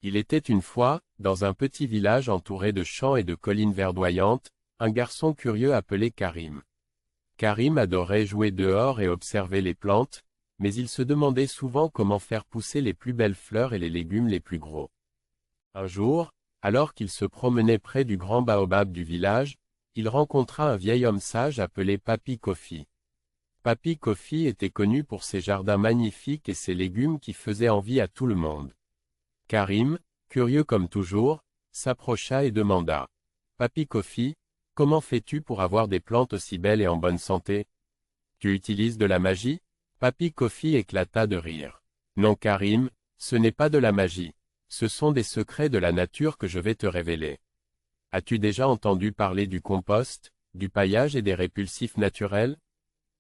Il était une fois, dans un petit village entouré de champs et de collines verdoyantes, un garçon curieux appelé Karim. Karim adorait jouer dehors et observer les plantes, mais il se demandait souvent comment faire pousser les plus belles fleurs et les légumes les plus gros. Un jour, alors qu'il se promenait près du grand baobab du village, il rencontra un vieil homme sage appelé Papy Kofi. Papy Kofi était connu pour ses jardins magnifiques et ses légumes qui faisaient envie à tout le monde. Karim, curieux comme toujours, s'approcha et demanda. « Papy Kofi, comment fais-tu pour avoir des plantes aussi belles et en bonne santé? Tu utilises de la magie ?» Papy Kofi éclata de rire. « Non Karim, ce n'est pas de la magie. Ce sont des secrets de la nature que je vais te révéler. As-tu déjà entendu parler du compost, du paillage et des répulsifs naturels ?»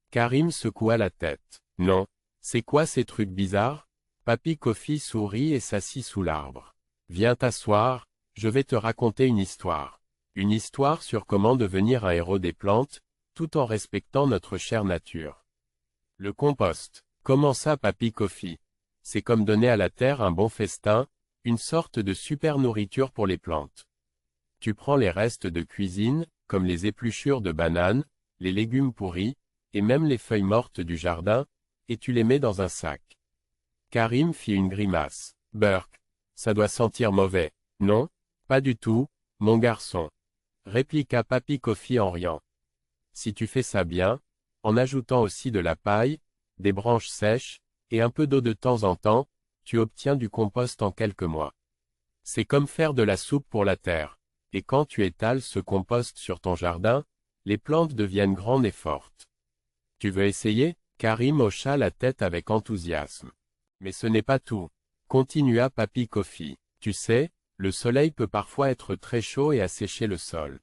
Karim secoua la tête. « Non, c'est quoi ces trucs bizarres ?» Papy Kofi sourit et s'assit sous l'arbre. « Viens t'asseoir, je vais te raconter une histoire. Une histoire sur comment devenir un héros des plantes, tout en respectant notre chère nature. » Le compost. Commença Papy Kofi. C'est comme donner à la terre un bon festin, une sorte de super nourriture pour les plantes. Tu prends les restes de cuisine, comme les épluchures de bananes, les légumes pourris, et même les feuilles mortes du jardin, et tu les mets dans un sac. Karim fit une grimace. « Burk, ça doit sentir mauvais, non? Pas du tout, mon garçon. » répliqua Papy Kofi en riant. « Si tu fais ça bien, en ajoutant aussi de la paille, des branches sèches, et un peu d'eau de temps en temps, tu obtiens du compost en quelques mois. C'est comme faire de la soupe pour la terre, et quand tu étales ce compost sur ton jardin, les plantes deviennent grandes et fortes. Tu veux essayer ?» Karim hocha la tête avec enthousiasme. « Mais ce n'est pas tout. » Continua Papy Kofi. « Tu sais, le soleil peut parfois être très chaud et assécher le sol.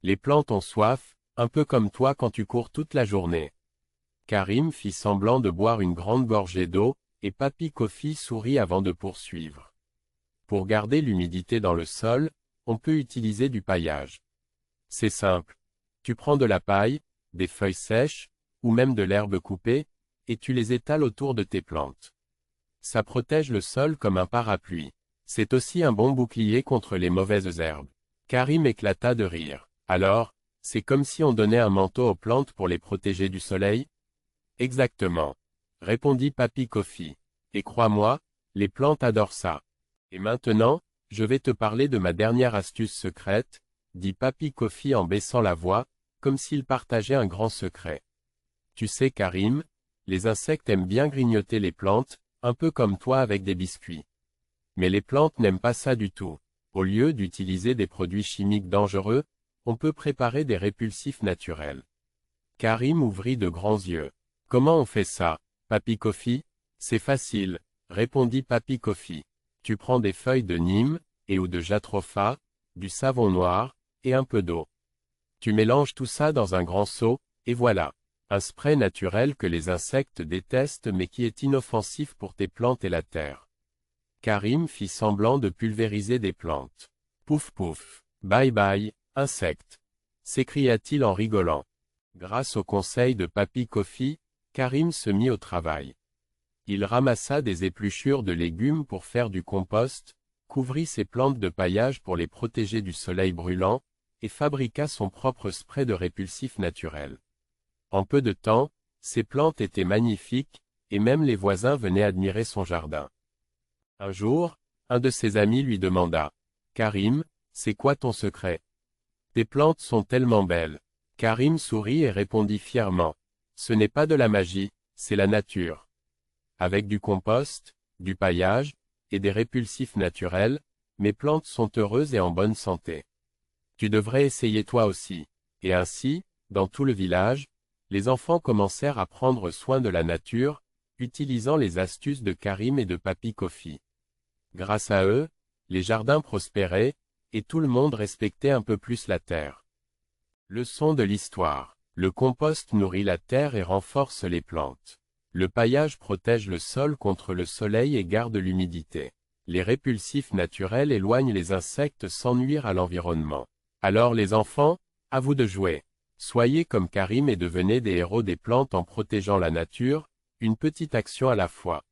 Les plantes ont soif, un peu comme toi quand tu cours toute la journée. » Karim fit semblant de boire une grande gorgée d'eau, et Papy Kofi sourit avant de poursuivre. « Pour garder l'humidité dans le sol, on peut utiliser du paillage. C'est simple. Tu prends de la paille, des feuilles sèches, ou même de l'herbe coupée, et tu les étales autour de tes plantes. Ça protège le sol comme un parapluie. C'est aussi un bon bouclier contre les mauvaises herbes. » Karim éclata de rire. « Alors, c'est comme si on donnait un manteau aux plantes pour les protéger du soleil? » « Exactement. » répondit Papy Kofi. « Et crois-moi, les plantes adorent ça. Et maintenant, je vais te parler de ma dernière astuce secrète, » dit Papy Kofi en baissant la voix, comme s'il partageait un grand secret. « Tu sais Karim, les insectes aiment bien grignoter les plantes, un peu comme toi avec des biscuits. Mais les plantes n'aiment pas ça du tout. Au lieu d'utiliser des produits chimiques dangereux, on peut préparer des répulsifs naturels. » Karim ouvrit de grands yeux. « Comment on fait ça, Papy Kofi ?»« C'est facile, » répondit Papy Kofi. « Tu prends des feuilles de Nîmes, et ou de jatropha, du savon noir, et un peu d'eau. Tu mélanges tout ça dans un grand seau, et voilà. Un spray naturel que les insectes détestent mais qui est inoffensif pour tes plantes et la terre. » Karim fit semblant de pulvériser des plantes. « Pouf pouf, bye bye, insectes !» s'écria-t-il en rigolant. Grâce au conseil de Papy Kofi, Karim se mit au travail. Il ramassa des épluchures de légumes pour faire du compost, couvrit ses plantes de paillage pour les protéger du soleil brûlant, et fabriqua son propre spray de répulsif naturel. En peu de temps, ses plantes étaient magnifiques, et même les voisins venaient admirer son jardin. Un jour, un de ses amis lui demanda « Karim, c'est quoi ton secret? Tes plantes sont tellement belles. » Karim sourit et répondit fièrement « Ce n'est pas de la magie, c'est la nature. Avec du compost, du paillage, et des répulsifs naturels, mes plantes sont heureuses et en bonne santé. Tu devrais essayer toi aussi. » Et ainsi, dans tout le village, les enfants commencèrent à prendre soin de la nature, utilisant les astuces de Karim et de Papy Kofi. Grâce à eux, les jardins prospéraient, et tout le monde respectait un peu plus la terre. Leçon de l'histoire. Le compost nourrit la terre et renforce les plantes. Le paillage protège le sol contre le soleil et garde l'humidité. Les répulsifs naturels éloignent les insectes sans nuire à l'environnement. Alors les enfants, à vous de jouer. Soyez comme Karim et devenez des héros des plantes en protégeant la nature, une petite action à la fois.